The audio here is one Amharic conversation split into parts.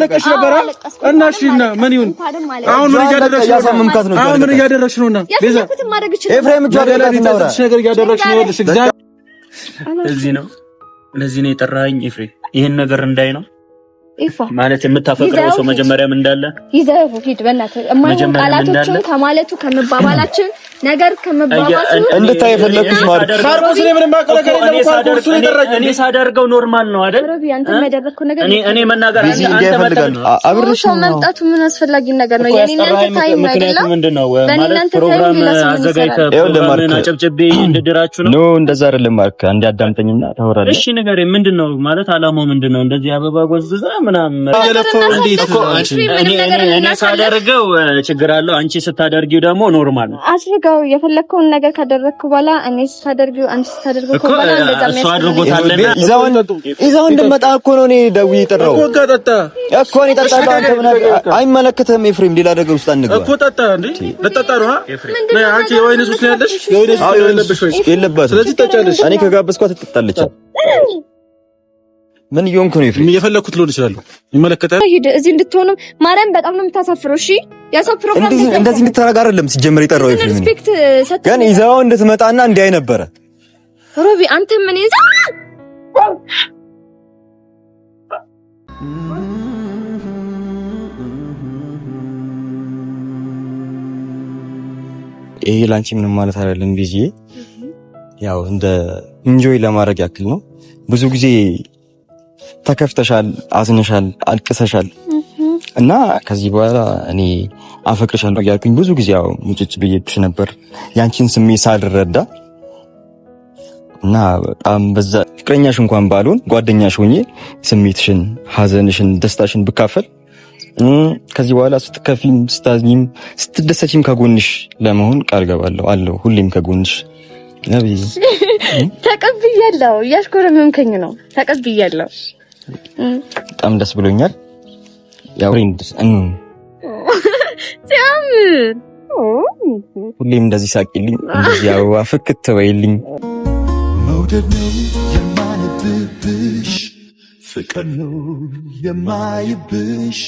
ለቀሽ ነበር እና እሺ እና ምን ይሁን አሁን ምን እያደረግሽ ነውና ቤዛ ኤፍሬም ነገር እያደረግሽ ነው ልሽ ለዚህ ነው የጠራኸኝ ኤፍሬም ይሄን ነገር እንዳይ ነው ማለት የምታፈቅረው ሰው መጀመሪያም እንዳለ ይዘው ሂድ በእናትህ እማይሆን ቃላቶችን ከማለቱ ከመባባላችን ነገር ከመባባላችን እንድታይ የፈለኩሽ ማርቆስ ነው ምንም ማቀለቀል የለም እኔ ሳደርገው ኖርማል ነው አይደል ረቢ አንተ የሚያደርገው ነገር እኔ መናገር አንተ አብርሽ መምጣቱ ምን አስፈላጊ ነገር ነው የኔ እናንተ ታይም አይደለም ምንድነው ማለት ፕሮግራም አዘጋጅተህ ፕሮግራምን አጨብጭቤ እንድድራችሁ ነው እንደዛ አይደለም ማርክ አንዴ አዳምጠኝና ታወራለህ እሺ ነገር ምንድነው ማለት አላማው ምንድነው እንደዚህ አበባ ጎዝዛ ምናምን ያለፈው እንዴት እኔ ሳደርገው ችግር አለው አንቺ ስታደርጊው ደግሞ ኖርማል ነው አስርጋው የፈለከውን ነገር ካደረግኩ በኋላ እኔ ስታደርጊው አንቺ ስታደርጊው በኋላ እንደዛ የሚያስፈልግ ይዛው እንደመጣ እኮ ነው እኔ ደውዬ ጠራው እኮ ቀጣጣ እኮ እኔ ጠጣጣው አንተ ምን አይመለከተም ኤፍሬም ሌላ ነገር ውስጥ አንገባ እኮ ጠጣ እንዴ ለጠጣ ነው አንቺ የወይንስ ውስጥ ያለሽ የወይንስ ያለብሽ ወይ የለባት ስለዚህ ተጫለሽ እኔ ከጋበዝኳት ትጠጣለች ምን ይሆንኩ ነው ኤፍሬም እየፈለኩት ልሆን ይችላል ይመለከታል እዚህ እንድትሆኑ ማርያም በጣም ነው የምታሳፍረው እሺ ያሰው ፕሮግራም እንደዚህ እንድታረጋ አይደለም ሲጀመር ይጠራው ኤፍሬም ግን ይዛው እንድትመጣና እንዲያይ ነበር ሮቢ አንተ ምን ይዛ ይሄ ላንቺ ምንም ማለት አይደለም ቢዚ ያው እንደ ኢንጆይ ለማድረግ ያክል ነው ብዙ ጊዜ ተከፍተሻል አዝነሻል አልቅሰሻል እና ከዚህ በኋላ እኔ አፈቅርሻለሁ ያልኩኝ ብዙ ጊዜ ያው ሙጭጭ ብዬሽ ነበር ያንቺን ስሜት ሳልረዳ እና በጣም በዛ ፍቅረኛሽ እንኳን ባልሆን ጓደኛሽ ሆኜ ስሜትሽን ሐዘንሽን ደስታሽን ብካፈል ከዚህ በኋላ ስትከፊም ስታዝኝም ስትደሰቺም ከጎንሽ ለመሆን ቃል ገባለሁ አለው ሁሌም ከጎንሽ ነብይ ተቀብያለሁ ያሽኮረመምከኝ ነው ተቀብያለሁ በጣም ደስ ብሎኛል ያው ፍሬንድ ሲያምር ሁሌም እንደዚህ ሳቂልኝ እንደዚህ ያው ፍክት በይልኝ መውደድ ነው የማነብብሽ ፍቅር ነው የማይብሽ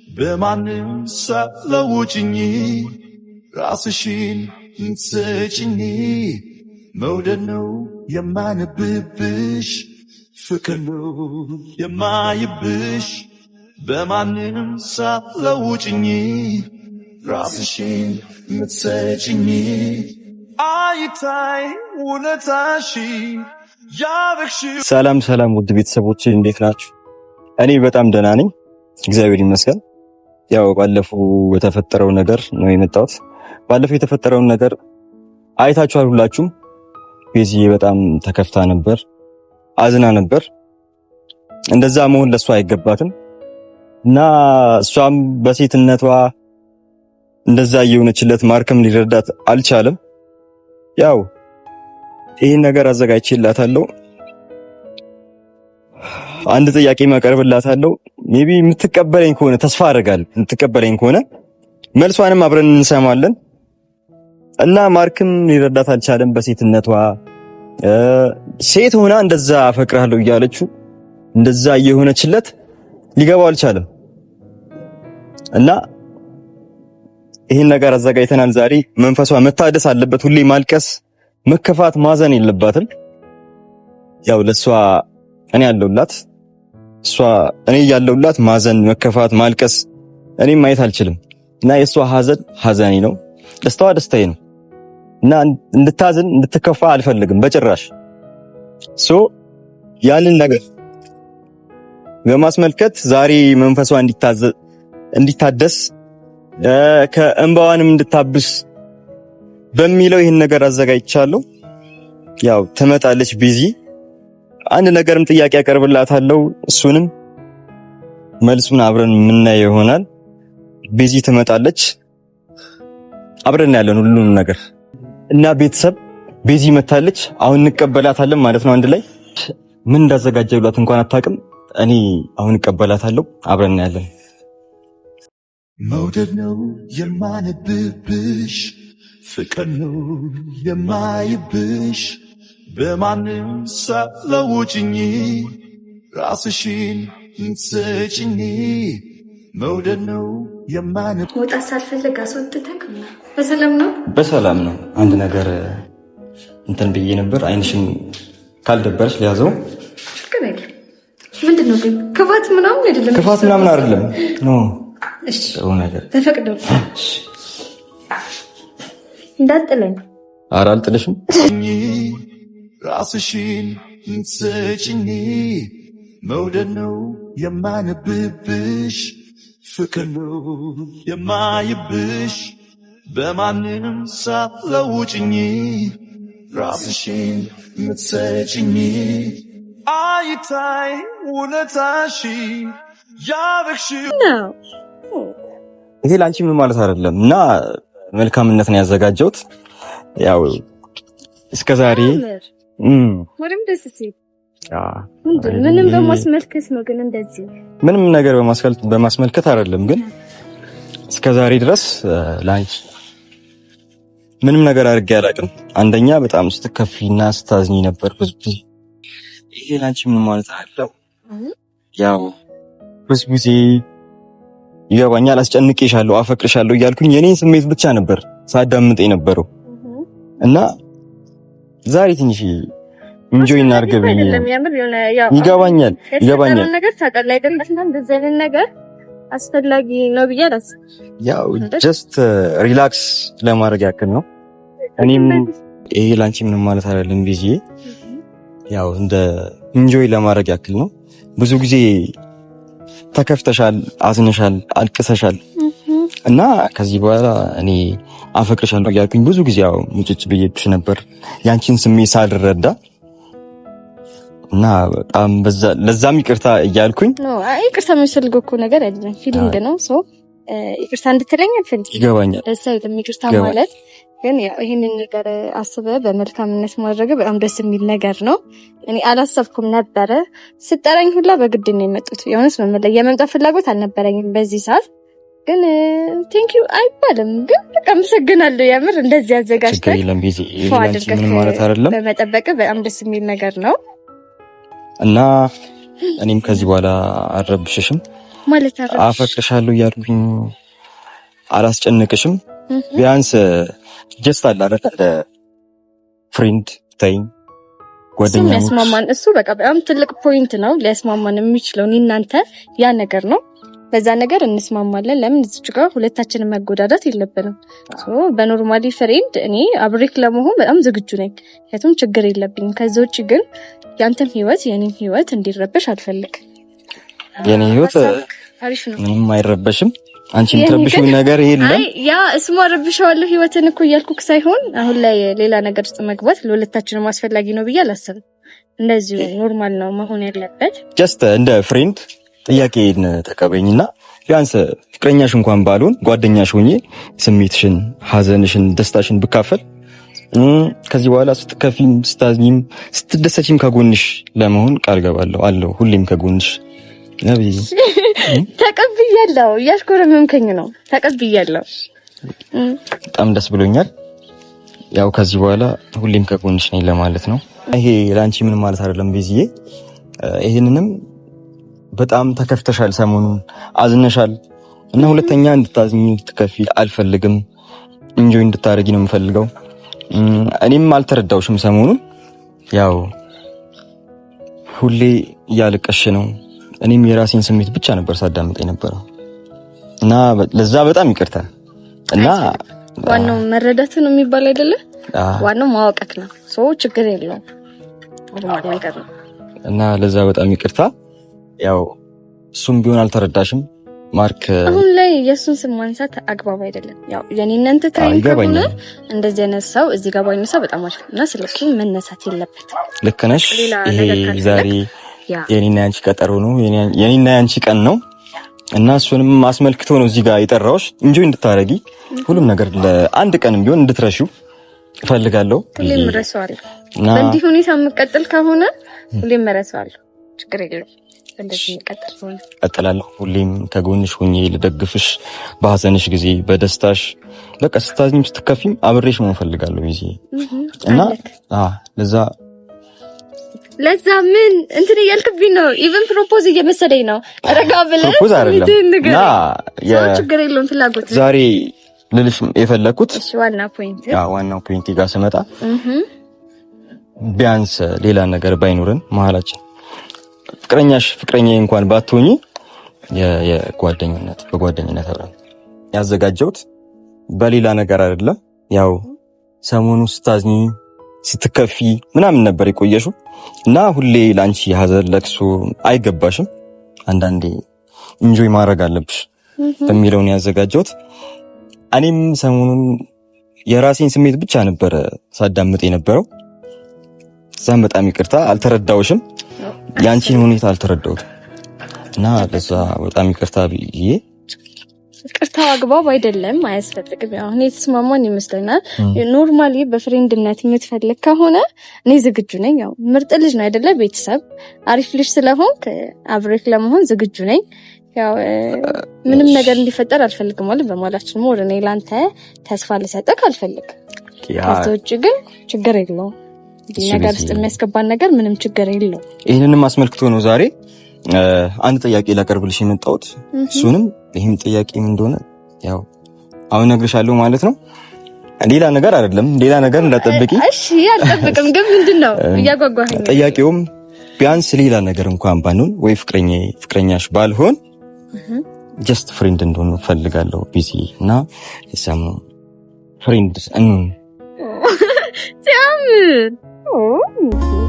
በማንም ሳትለውጭኝ ራስሽን ስጭኝ መውደድ ነው የማነብብሽ ፍቅር ነው የማይብሽ በማንም ሳትለውጭኝ ራስሽን ምትሰጭኝ አይታይ ውለታሽ ያበክሽ ሰላም ውድ ቤተሰቦቼ እንዴት ናችሁ እኔ በጣም ደህና ነኝ እግዚአብሔር ይመስገን ያው ባለፈው የተፈጠረው ነገር ነው የመጣሁት ባለፈው የተፈጠረውን ነገር አይታችኋል ሁላችሁም ቤዚ በጣም ተከፍታ ነበር አዝና ነበር እንደዛ መሆን ለሷ አይገባትም እና እሷም በሴትነቷ እንደዛ እየሆነችለት ማርክም ሊረዳት አልቻለም ያው ይሄን ነገር አዘጋጅቼላታለሁ አንድ ጥያቄ ማቀርብላታለሁ ሜቢ የምትቀበለኝ ከሆነ ተስፋ አደርጋለሁ የምትቀበለኝ ከሆነ መልሷንም አብረን እንሰማለን እና ማርክም ሊረዳት አልቻለም በሴትነቷ ሴት ሆና እንደዛ አፈቅራለሁ እያለችው እንደዛ እየሆነችለት ሊገባው አልቻለም እና ይሄን ነገር አዘጋጅተናል ዛሬ መንፈሷ መታደስ አለበት ሁሌ ማልቀስ መከፋት ማዘን የለባትም ያው ለሷ እኔ ያለውላት እኔ ያለውላት ማዘን መከፋት ማልቀስ እኔ ማየት አልችልም እና የሷ ሐዘኔ ነው ደስታዋ ደስታዬ ነው እና እንድታዝን እንድትከፋ አልፈልግም በጭራሽ ያንን ነገር በማስመልከት ዛሬ መንፈሷ እንዲታደስ ከእንባዋንም እንድታብስ በሚለው ይሄን ነገር አዘጋጅቻለሁ ያው ትመጣለች ቢዚ አንድ ነገርም ጥያቄ ያቀርብላታለሁ እሱንም መልሱን አብረን የምናየው ይሆናል ቢዚ ትመጣለች አብረን ያለን ሁሉንም ነገር እና ቤተሰብ ቢዚ መታለች አሁን እንቀበላታለን ማለት ነው አንድ ላይ ምን እንዳዘጋጀውላት እንኳን አታውቅም እኔ አሁን እቀበላታለሁ አብረን ያለን መውደድ ነው የማነብብሽ ፍቅር ነው የማይብሽ በማንም ሳትለውጭኝ ራስሽን ስጭኝ መውደድ ነው የማንብ መውጣት ሳልፈልግ አስወጥተክ በሰላም ነው? በሰላም ነው። አንድ ነገር እንትን ብዬ ነበር። አይንሽን ካልደበረሽ ሊያዘው ምንድን ነው ግን? ክፋት ምናምን አይደለም። ክፋት ምናምን አይደለም። ኖ እሺ፣ ጥሩ ነገር ተፈቅዶ እንዳጥለኝ። ኧረ አልጥልሽም። ራስሽን እንሰጭኝ መውደድ ነው የማነብብሽ ፍቅር ነው የማይብሽ በማንንም ሳትለውጭኝ ራስሽን እንሰጭኝ አይታይ ውለታሽ ያረግሽው ይሄ ላንቺ ምን ማለት አይደለም እና መልካምነትን ያዘጋጀሁት ያው እስከዛሬ ወደም ደስ ሲል ምንም በማስመልከት ነው። ግን እንደዚህ ምንም ነገር በማስመልከት አይደለም። ግን እስከዛሬ ድረስ ላንቺ ምንም ነገር አድርጌ አላውቅም። አንደኛ በጣም ስትከፊና ስታዝኝ ነበር ብዙ ጊዜ። ይሄ ላንቺ ምን ማለት አይደለም። ያው ብዙ ጊዜ ይገባኛል፣ አስጨንቄሻለሁ፣ አፈቅርሻለሁ እያልኩኝ የኔን ስሜት ብቻ ነበር ሳዳምጥ የነበረው እና ዛሬ ትንሽ ኢንጆይ እናድርግ ብዬ ይገባኛል ነገር ታውቃለህ አይደል? እንደዚህ አይነት ነገር አስፈላጊ ነው ብዬ አላስብም። ያው ጀስት ሪላክስ ለማድረግ ያክል ነው። እኔም ይሄ ላንቺ ምንም ማለት አይደለም ብዬ ያው እንደ ኢንጆይ ለማድረግ ያክል ነው። ብዙ ጊዜ ተከፍተሻል፣ አዝነሻል፣ አልቅሰሻል እና ከዚህ በኋላ እኔ አፈቅርሻለሁ እያልኩኝ ብዙ ጊዜ ያው ሙጭጭ ብዬሽ ነበር ያንቺን ስሜት ሳልረዳ እና በጣም ለዛም ይቅርታ እያልኩኝ ይቅርታ የሚፈልገው እኮ ነገር አይደለም፣ ፊሊንግ ነው። ሶ ይቅርታ እንድትለኝ አልፈልግም። ይገባኛል። ለሰይም ይቅርታ ማለት ግን ያው ይሄንን ነገር አስበህ በመልካምነት ማድረግ በጣም ደስ የሚል ነገር ነው። እኔ አላሰብኩም ነበረ። ስጠራኝ ሁላ በግድ ነው የመጡት። የሆነስ ነው ማለት የመምጣት ፍላጎት አልነበረኝም በዚህ ሰዓት። ግን ቴንክ ዩ አይባልም፣ ግን በቃ አመሰግናለሁ። የምር እንደዚህ አዘጋጅተህ ምን ማለት አይደለም በመጠበቅ በጣም ደስ የሚል ነገር ነው። እና እኔም ከዚህ በኋላ አልረብሽሽም ማለት አፈቅርሻለሁ እያልኩኝ አላስጨንቅሽም። ቢያንስ ጀስት አለ አይደል ፍሬንድ ታይም ጓደኛ ያስማማን። እሱ በቃ በጣም ትልቅ ፖይንት ነው ሊያስማማን የሚችለው እናንተ ያ ነገር ነው። በዛ ነገር እንስማማለን። ለምን እዚች ጋር ሁለታችንን መጎዳዳት የለብንም። በኖርማሊ ፍሬንድ እኔ አብሬክ ለመሆን በጣም ዝግጁ ነኝ፣ ምክንያቱም ችግር የለብኝም። ከዚህ ውጭ ግን ያንተም ህይወት የኔም ህይወት እንዲረበሽ አልፈልግም። የኔ ህይወት ምንም አይረበሽም። አንቺ የምትረብሽው ነገር የለም። ያ እስማ ረብሻለሁ ህይወትን እኮ እያልኩክ ሳይሆን አሁን ላይ ሌላ ነገር ውስጥ መግባት ለሁለታችንም አስፈላጊ ነው ብዬ አላስብም። እንደዚህ ኖርማል ነው መሆን ያለበት። ጀስት እንደ ፍሬንድ ጥያቄን ተቀበይኝና ቢያንስ ፍቅረኛሽ እንኳን ባልሆን ጓደኛሽ ሆኜ ስሜትሽን፣ ሐዘንሽን፣ ደስታሽን ብካፈል ከዚህ በኋላ ስትከፊም፣ ስታዝኝም፣ ስትደሰቺም ከጎንሽ ለመሆን ቃል ገባለሁ። አለው ሁሌም ከጎንሽ ነብይ። ተቀብያለሁ። እያሽኮረመምከኝ ነው። ተቀብያለሁ። በጣም ደስ ብሎኛል። ያው ከዚህ በኋላ ሁሌም ከጎንሽ ነኝ ለማለት ነው። ይሄ ላንቺ ምን ማለት አይደለም ቤዝዬ። ይሄንንም በጣም ተከፍተሻል፣ ሰሞኑን አዝነሻል እና ሁለተኛ እንድታዝኝ እንድትከፊ አልፈልግም። ኢንጆይ እንድታረጊ ነው የምፈልገው። እኔም አልተረዳውሽም ሰሞኑን ያው ሁሌ እያለቀሽ ነው። እኔም የራሴን ስሜት ብቻ ነበር ሳዳምጥ የነበረው እና ለዛ በጣም ይቅርታ። እና ዋናው መረዳት ነው የሚባል አይደለ? ዋናው ማወቅክ ነው። ሰው ችግር የለውም እና ለዛ በጣም ይቅርታ። ያው እሱም ቢሆን አልተረዳሽም ማርክ። አሁን ላይ የሱን ስም ማንሳት አግባብ አይደለም። ያው የኔነንተ ታሪክ ከሆነ እንደዚህ አይነት ሰው እዚህ ጋር ባይነሳ በጣም አሪፍ እና ስለሱ መነሳት የለበትም። ልክ ነሽ። ይሄ ዛሬ የኔና ያንቺ ቀጠሮ ነው፣ የኔና ያንቺ ቀን ነው እና እሱንም አስመልክቶ ነው እዚህ ጋር የጠራሁሽ። ኢንጆይ እንድታረጊ ሁሉም ነገር ለአንድ ቀንም ቢሆን እንድትረሺው እፈልጋለሁ። ሁሌም እረሳዋለሁ። በእንዲህ ሁኔታ የምቀጥል ከሆነ ሁሌም እረሳዋለሁ። ችግር የለውም። እንደዚህ መቀጠል ሆነ እቀጥላለሁ። ሁሌም ከጎንሽ ሆኜ ልደግፍሽ፣ በሐዘንሽ ጊዜ፣ በደስታሽ፣ በቃ ስታዝኝም ስትከፊም አብሬሽ መሆን ፈልጋለሁ ይዚ እና ለዛ ለዛ ምን እንትን እያልክብኝ ነው? ኢቭን ፕሮፖዝ እየመሰለኝ ነው። ረጋ ብለህ ፕሮፖዝ አይደለም እና ችግር የለውም ፍላጎት ዛሬ ልልሽ የፈለኩት ዋናው ፖይንት ጋር ስመጣ ቢያንስ ሌላ ነገር ባይኖርን መሀላችን ፍቅረኛዬ እንኳን ባትሆኚ በጓደኝነት አብረን ያዘጋጀሁት በሌላ ነገር አይደለም። ያው ሰሞኑ ስታዝኚ ስትከፊ ምናምን ነበር የቆየሽው እና ሁሌ ላንቺ ሀዘን ለቅሶ አይገባሽም። አንዳንዴ ኢንጆይ ማድረግ አለብሽ በሚለው ነው ያዘጋጀሁት። እኔም ሰሞኑን የራሴን ስሜት ብቻ ነበር ሳዳምጥ የነበረው። እዛም በጣም ይቅርታ አልተረዳውሽም፣ ያንቺን ሁኔታ አልተረዳሁትም እና ለዛ በጣም ይቅርታ ብዬ ይቅርታው አግባብ አይደለም፣ አያስፈልግም። ያው እኔ የተስማማን ይመስለኛል። ኖርማሊ በፍሬንድነት የምትፈልግ ከሆነ እኔ ዝግጁ ነኝ። ያው ምርጥ ልጅ ነው አይደለ? ቤተሰብ አሪፍ ልጅ ስለሆንክ አብሬክ ለመሆን ዝግጁ ነኝ። ያው ምንም ነገር እንዲፈጠር አልፈልግም ማለት በማላችን ወደ እኔ ላንተ ተስፋ ልሰጥክ አልፈልግም። ከዛ ውጭ ግን ችግር የለውም። ነገር ውስጥ የሚያስገባን ነገር ምንም ችግር የለውም። ይሄንንም አስመልክቶ ነው ዛሬ አንድ ጥያቄ ላቀርብልሽ የመጣሁት። እሱንም ይሄም ጥያቄ ምን እንደሆነ ያው አሁን እነግርሻለሁ ማለት ነው። ሌላ ነገር አይደለም፣ ሌላ ነገር እንዳትጠብቂ። እሺ አልጠብቅም፣ ግን ምንድነው እያጓጓኸኝ? ጥያቄውም ቢያንስ ሌላ ነገር እንኳን ባንሆን ወይ ፍቅረኛሽ ባልሆን ጀስት ፍሬንድ እንደሆነ ፈልጋለሁ ቢዚ እና የሰሙ ፍሬንድ እንሁን። ሲያምር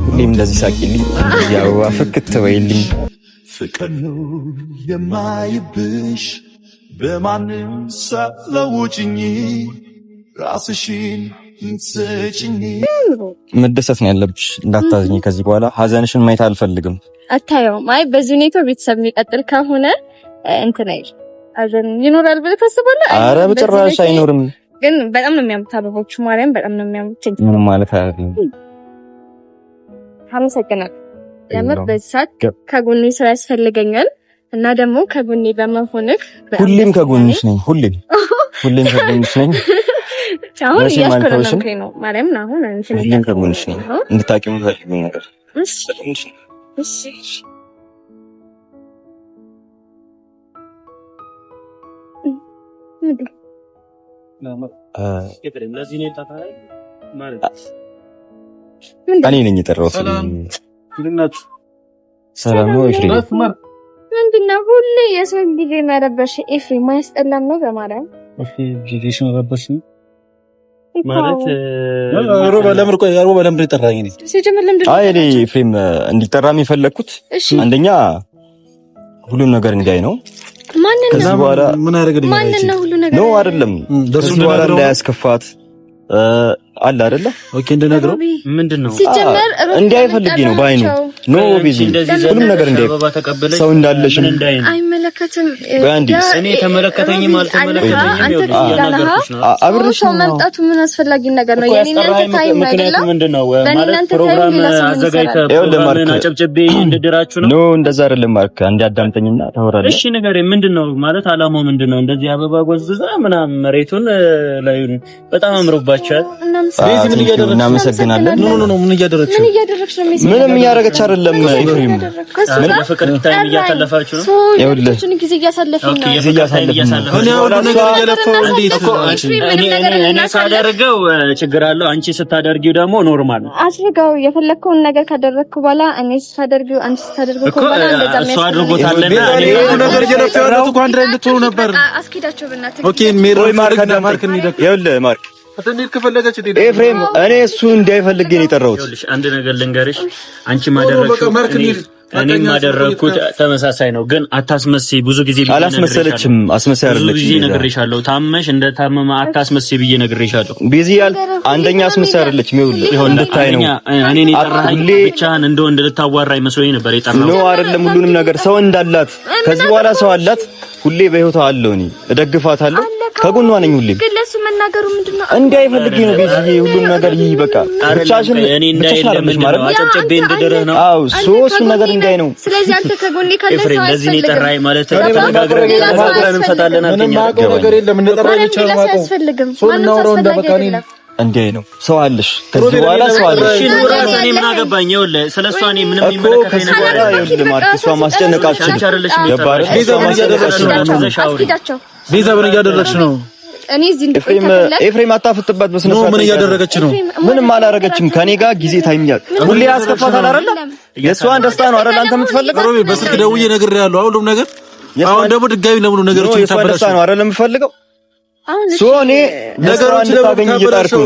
ሁሌም እንደዚህ ሳቂልኝ፣ ያው አፍክት በይልኝ። ፍቅር ነው የማይብሽ በማንም ሳትለውጭኝ ራስሽን ስጭኝ። መደሰት ነው ያለብሽ፣ እንዳታዝኝ። ከዚህ በኋላ ሀዘንሽን ማየት አልፈልግም። አታየውም? አይ በዚህ ሁኔታ ቤተሰብ የሚቀጥል ከሆነ እንትን አይል ሀዘን ይኖራል ብለህ ታስባለህ? ኧረ በጭራሽ አይኖርም። ግን በጣም ነው የሚያምሩት አበቦቹ፣ ማርያም በጣም ነው የሚያምሩት። ምንም ማለት አይደለም። አመሰግናለሁ። የምር በዚህ ሰዓት ከጎኔ ስራ ያስፈልገኛል እና ደግሞ ከጎኔ በመሆንክ ሁሌም ከጎንሽ ነኝ። ሁሌም ከጎንሽ ነኝ። አሁን እያስፈራራኝ ነው ማርያም። አሁን ሁሌም ከጎንሽ ነኝ። እንድታቂሙ ፈልጉኝ ነገር። እሺ እኔ ነኝ የጠራሁት። ሰላም ነው ኤፍሬም? ምንድነው ሁሌ የሰው ጊዜ መረበሽ? ኤፍሬም ማያስጠላም ነው በማርያም። እሺ ጊዜሽ መረበሽ ማለት ሮባ ለምን ጠራኝ? አይ እኔ ኤፍሬም እንዲጠራም የፈለኩት አንደኛ ሁሉም ነገር እንዲያይ ነው። ከዚህ በኋላ ምን አደረገልኝ? ማንነው ሁሉ ነገር ነው አይደለም። ከዚህ በኋላ እንዳያስከፋት አለ አይደለ? ኦኬ እንደነገረው ምንድነው ሲጀመር እንዳይፈልግ ነው ባይኑ ኖ ቢዚ ሁሉም ነገር ሰው እንዳለሽም አይመለከትም። እኔ ተመለከተኝም አልተመለከተኝም አብርሽ ሰው መምጣቱ ምን አስፈላጊ ነገር ነው? የኔን ታይም ምክንያቱም ምንድነው ማለት ፕሮግራም አዘጋጅተህ ፕሮግራምን አጨብጨቤ እንድድራችሁ ነው? ኖ እንደዛ አይደለም። ማርክ አንዴ አዳምጠኝና ታወራለህ። እሺ ንገረኝ፣ ምንድነው ማለት አላማው ምንድነው? እንደዚህ አበባ ጎዝዛ ምናምን መሬቱን ላዩን በጣም አምሮባችኋል። ስለዚህ ምን እያደረግሽ? እናመሰግናለን። ኖ ምን እያደረግሽ ነው? ምንም እያደረግሽ አይደለም ኤፍሬም። ምን በፍቅር ታይም እያሳለፋችሁ ነው? ይኸውልህ ጊዜ እያሳለፍን ነው። እኔ ሳደርገው ችግር አለው፣ አንቺ ስታደርጊው ደግሞ ኖርማል ነው። አድርገው የፈለከውን ነገር ካደረግኩ በኋላ እኔ ስታደርጊው አንቺ ስታደርገው በኋላ እንደዛ እሱ አድርጎታልና እኔ ነገር እየለፈው ያለው እኮ አንድ ላይ እንድትሆኑ ነበር። አስኪዳቸው በእናትህ። ኦኬ ሜሮይ ማርክ እንሂድ። ይኸውልህ ማርክ ኤፍሬም እኔ እሱ እንዳይፈልግ ነው የጠራሁት። ይኸውልሽ አንድ ነገር ልንገርሽ፣ አንቺ ማደረግሽው እኔም ማደረግኩት ተመሳሳይ ነው። ግን አታስመስይ። ብዙ ጊዜ አላስመሰለችም። አስመሳይ አይደለች። ብዙ ጊዜ ነግሬሻለሁ። ታመሽ እንደታመመ አታስመስይ ብዬ ነግሬሻለሁ። ቢዚ አንደኛ አስመሳይ አይደለችም። ይኸውልህ እንድታይ ነው። እኔን የጠራኸኝ ብቻህን እንደ ወንድ ልታዋራኝ መስሎኝ ነበር የጠራኸው። ኖ አይደለም። ሁሉንም ነገር ሰው እንዳላት ከዚህ በኋላ ሰው አላት። ሁሌ በህይወቷ አለው። እኔ እደግፋታለሁ፣ ከጎኗ ነኝ ሁሌ። ግን ለሱ መናገሩ ምንድነው? እንዳይፈልግ ነው ቤዝዬ። ሁሉም ነገር ይህ በቃ ብቻሽን እኔ እንዳይለምሽ ማለት አጨብጨቤ እንድድርህ ነው። አዎ እሱ ነገር እንዳይ ነው። ስለዚህ አንተ ከጎኔ ካለ ሰው ኤፍሬም ለዚህ ነው ጠራኸኝ ማለት ነው። ተነጋግረን እንፈታለን። ምንም ማውቀው ነገር የለም። እንደጠራኸኝ ብቻ ነው ማውቀው። ሶ እናወራው እንደበቃ እኔ እንዴ ነው ሰው አለሽ ከዚህ በኋላ ሰው አለሽ እሺ ኑራት እኔ ምን አገባኝ ይኸውልህ ስለሷ እኔ ምንም የሚመለከተኝ ነገር ይኸውልህ ማርክ እሷ ማስጨነቃችሁ የባረ ቤዛ ምን እያደረግሽ ነው እኔ እዚህ እንድትከተለ ኤፍሬም አታፍጥባት በስነ ስርዓት ምን እያደረገች ነው ምንም አላረገችም ከኔ ጋር ጊዜ ታይኛል ሁሌ ያስከፋታል አይደል የሷን ደስታ ነው አይደል አንተ የምትፈልገው ሮቢ በስልክ ደውዬ ነግሬያለሁ ሁሉም ነገር አሁን ደግሞ ድጋሚ ለምን ነገሮችን ታበላሽ ነው አይደል የምፈልገው ሶኔ ነገሮችን ታገኝ እየጣርኩ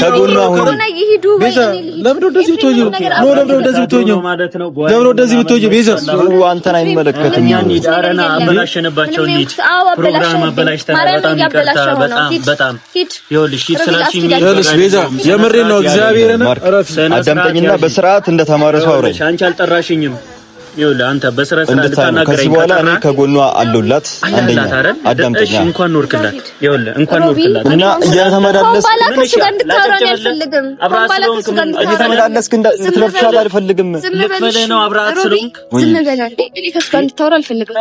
ከጎኗ አሁን ቤዛ ለምን እንደዚህ ብትሆኚ ነው ለምን እንደዚህ ብትሆኚ ለምን እንደዚህ ብትሆኚ ቤዛ አንተን አይመለከትም እኛን ዳረና አበላሽነባቸው እንዴ ፕሮግራም አበላሽተና በጣም ይቅርታ በጣም ይኸውልሽ ስላልሽኝ ይኸውልሽ ቤዛ የምሬን ነው እግዚአብሔርን አዳምጠኝና በስርዓት እንደተማረ ሰው አውራኝ አንቺ አልጠራሽኝም ይኸውልህ አንተ በስርዓት ልታናገረኝ ከዚህ በኋላ እኔ ከጎኗ አለሁላት አንደኛ አዳምጠኛ እንኳን ኖርክላት ይኸውልህ እንኳን ኖርክላት እና እየተመላለስክ ባላከስ ጋር እንድታወራኝ አልፈልግም ባላከስ ጋር እየተመላለስክ እንድትለፍሻት አልፈልግም ልትበለኝ ነው አብረሃት ስለሆንክ ዝም በል አንዴ እኔ ከእሱ ጋር እንድታወራ አልፈልግም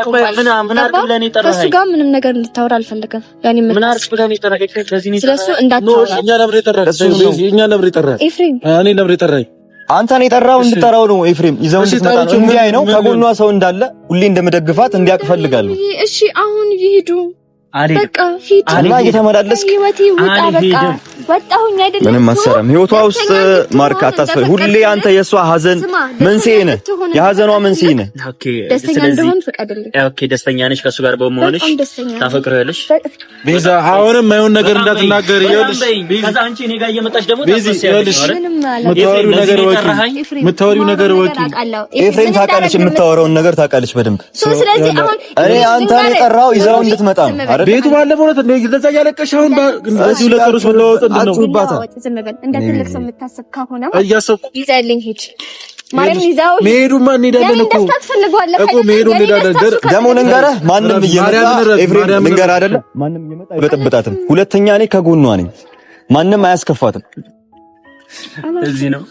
ምን አድርግ ብለህ እኔ ጠራኸኝ ከእሱ ጋር ምንም ነገር እንድታወራ አልፈልግም ያኔ ምን አድርግ ብለህ እኔ ጠራኸኝ ከዚህ ነው ስለሱ እንዳታወራ እኛ ለምን የጠራኸኝ እኛ ለምን የጠራኸኝ ኤፍሬም እኔ ለምን የጠራኸኝ አንተን የጠራው እንድጠራው ነው ኤፍሬም ይዘው እንድትመጣ ነው እንዲያይ ነው ከጎኗ ሰው እንዳለ ሁሌ እንደምደግፋት እንዲያውቅ ፈልጋለሁ እሺ አሁን ይሄዱ በቃ ሂድ እና እየተመላለስክ ህይወቴ ውጣ በቃ ወጣሁኝ አይደለም ምንም አሰራም ህይወቷ ውስጥ ማርክ አታስፈልግ ሁሌ አንተ የሷ ሀዘን መንስኤ ነህ የሀዘኗ መንስኤ ነህ ኦኬ ደስተኛ እንደሆን ፍቀድልኝ ኦኬ ደስተኛ ነሽ ከሱ ጋር በመሆንሽ ታፈቅሪያለሽ ቤዛ አሁንም ማይሆን ነገር እንዳትናገር ይኸውልሽ ቤዛ አንቺ እኔ ጋር እየመጣሽ ደግሞ የምታወሪው ነገር ወቂ ኤፍሬም ታውቃለች የምታወራውን ነገር ታውቃለች በደንብ ስለዚህ አሁን እኔ አንተን የጠራው ይዘው እንድትመጣ ነው ቤቱ ባለፈው ነው እንደዛ ያለቀሽ አሁን እንደዚህ ለቀሩስ መለወጥ እንደነው ዝም በል እንደ ትልቅ ሰው የምታስብ ከሆነ እያሰብኩ ይዘልኝ ሂድ ማረም ይዛው መሄዱማ እንሄዳለን እኮ እኮ መሄዱ እንሄዳለን ደሞ ንገረህ ማንም እየመጣ ኤፍሬም ንገር አይደለ ማንም እየመጣ አይበጠብጣትም ሁለተኛ እኔ ከጎኗ ነኝ ማንም አያስከፋትም እዚህ ነው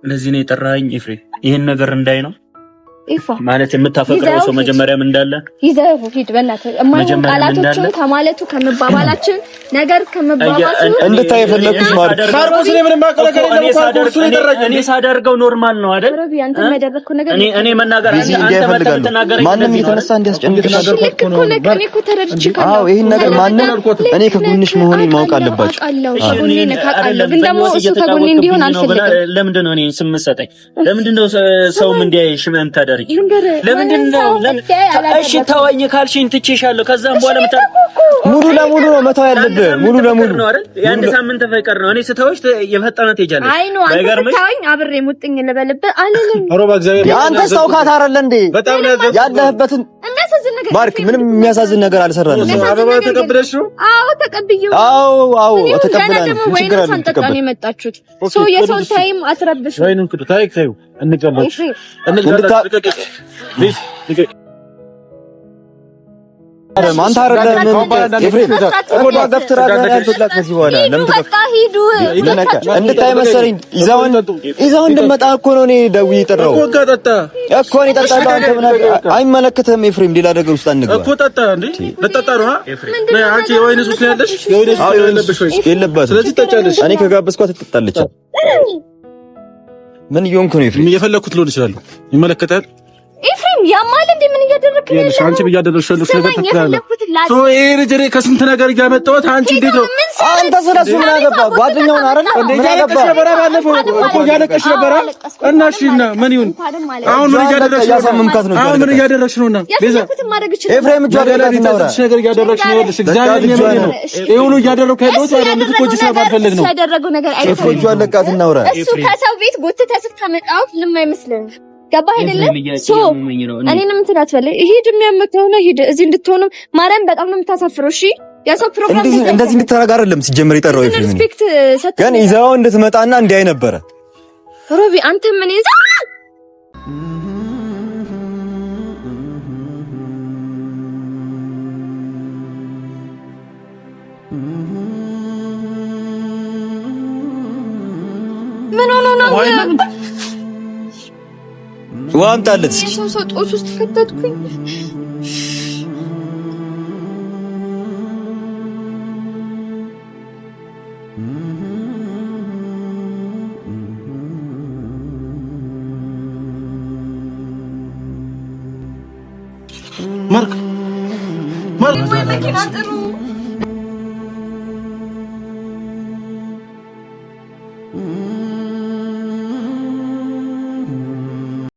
ለዚህ ነው የጠራኸኝ ኤፍሬም ይሄን ነገር እንዳይ ነው ኢፋ ማለት የምታፈቅረው ሰው መጀመሪያም እንዳለ ይዘው ሂድ በእናትህ እማይሆን ቃላቶችን ከማለቱ ከመባባላችን ነገር ከመባባቱ እንድታይ የፈለኩት ማርቆስ እኔ ምንም ማቀለ ከሌለ ማርቆስ እኔ ሳደርገው ኖርማል ነው አይደል ረቢ አንተ የሚያደርገው ነገር እኔ መናገር አንተ ተናገረኝ ማንም እየተነሳ እንዲያስጨንቅ ነገር እኮ ነው እኔ እኮ ተረድቼ አዎ ይሄን ነገር ማንም እኔ ከጎንሽ መሆኔን ማወቅ አለባችሁ ከጎኔ ነካቃለሁ ግን ደግሞ እሱ ከጎኔ እንዲሆን አልፈልግም ለምንድን ነው እኔ ስምሰጠኝ ለምንድን ነው ሰውም እንዲያይሽ ምን ታደርጊ ለምንድነው እሺ ተወኝ ካልሽኝ ትቼሻለሁ ከዛም በኋላ ሙሉ ለሙሉ ነው መታው ያለብህ ሙሉ ለሙሉ ነው አይደል የአንድ ሳምንት ፈቀር ነው እኔ ስተውሽ የፈጠነ ትሄጃለሽ አይ ነው አንተ ተወኝ አብሬ ሙጥኝ ልበልብህ አልልም ሮባ እግዚአብሔር አንተ ስታውካት አይደል እንዴ በጣም ያለህበትን የሚያሳዝን ነገር ማርክ ምንም የሚያሳዝን ነገር አልሰራንም አበባ ተቀብለሽ ነው አዎ ተቀብየው አዎ ተቀብለን ችግር አለ ተቀብለን የመጣችሁት ሶ የሰው ታይም አትረብሽ ወይንም ክዱ ታይክ እንቀበል አንተ አይደለም ኤፍሬም ወደ ገፍትራ ያልተላት ከዚህ በኋላ ለምን በቃ ሂዱ እንድታይ መሰለኝ ይዘው እንድመጣ እኮ ነው እኔ ደውዬ የጠራው እኮ ጠጣ እኮ እኔ ጠጣለሁ አንተ ምን አይመለከትህም ኤፍሬም ሌላ ነገር ውስጥ አንገባ እኮ ጠጣ እንዴ ለጠጣ ነው አንቺ የወይን ሱስ ነው ያለሽ የወይን ሱስ ያለብሽ ወይ የለባትም ስለዚህ ጠጫለሽ እኔ ከጋበዝኳት ትጠጣለች ምን እየሆንክ ነው ኤፍሬም የፈለኩት ልሆን ይችላል ይመለከታል ኤፍሬም ያማል እንዴ ምን እያደረክ ነው ያለሽ አንቺ በያደረሽ ነገር ተከታተለ ሶ ኤርጀሬ ከስንት ነገር ያመጣሁት አንቺ እንዴት ነው አንተ ስለሱ ምን አገባ ጓደኛው ነው አይደል ምን አገባ ነበር ባለፈው እኮ ያለቀሽ ነበር እና እሺና ምን ይሁን አሁን ምን እያደረግሽ ነው አሁን ምን እያደረግሽ ነውና ቤዛ ኤፍሬም ጃገላት ነው ነገር እያደረግሽ ነው ያለሽ እግዚአብሔር የምን ነው ይሄ ሁሉ እያደረኩ ያለሁት አይደል ልትቆጂ ስለማልፈልግ ነው ያደረገው ነገር አይደለም ኤፍሬም ጃለቃት እናውራ እሱ ከሰው ቤት ጎትተህ ስትመጣው ምንም አይመስልም ገባ አይደለም ሶ እኔንም እንትን አትበለኝ ሂድ የሚያመጣው ነው ሂድ እዚህ እንድትሆኑ ማርያም በጣም ነው የምታሳፍረው እሺ ያሰው ፕሮግራም እንደዚህ እንድትረጋ አይደለም ሲጀመር የጠራው ኤፍሬም ግን ይዘው እንድትመጣና እንዲያይ ነበረ ሮቢ አንተ ምን ይዛ ምን ሆኖ ነው ዋምጣለት እስኪ ሰው ጦስ ውስጥ ከተትኩኝ ማርክ ወይ መኪና ጥሩ